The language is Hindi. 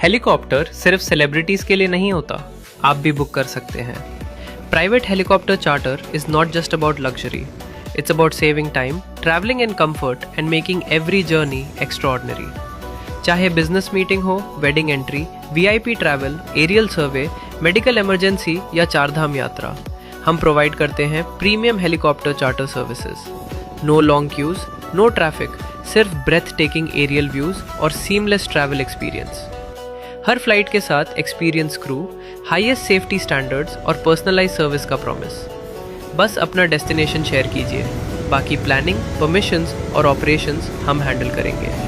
हेलीकॉप्टर सिर्फ सेलिब्रिटीज के लिए नहीं होता, आप भी बुक कर सकते हैं। Private helicopter charter is not just about luxury, it's about saving time, travelling in comfort and making every journey extraordinary. चाहे बिजनेस मीटिंग हो, wedding entry, VIP travel, aerial survey, medical emergency या चारधाम यात्रा, हम प्रोवाइड करते हैं premium helicopter charter services. No long queues, no traffic, सिर्फ ब्रेथ टेकिंग एरियल व्यूज और सीमलेस ट्रैवल एक्सपीरियंस। हर फ्लाइट के साथ experience crew, highest safety standards और पर्सनलाइज सर्विस का प्रॉमिस। बस अपना डेस्टिनेशन शेयर कीजिए, बाकी प्लानिंग, परमिशंस और ऑपरेशंस हम हैंडल करेंगे।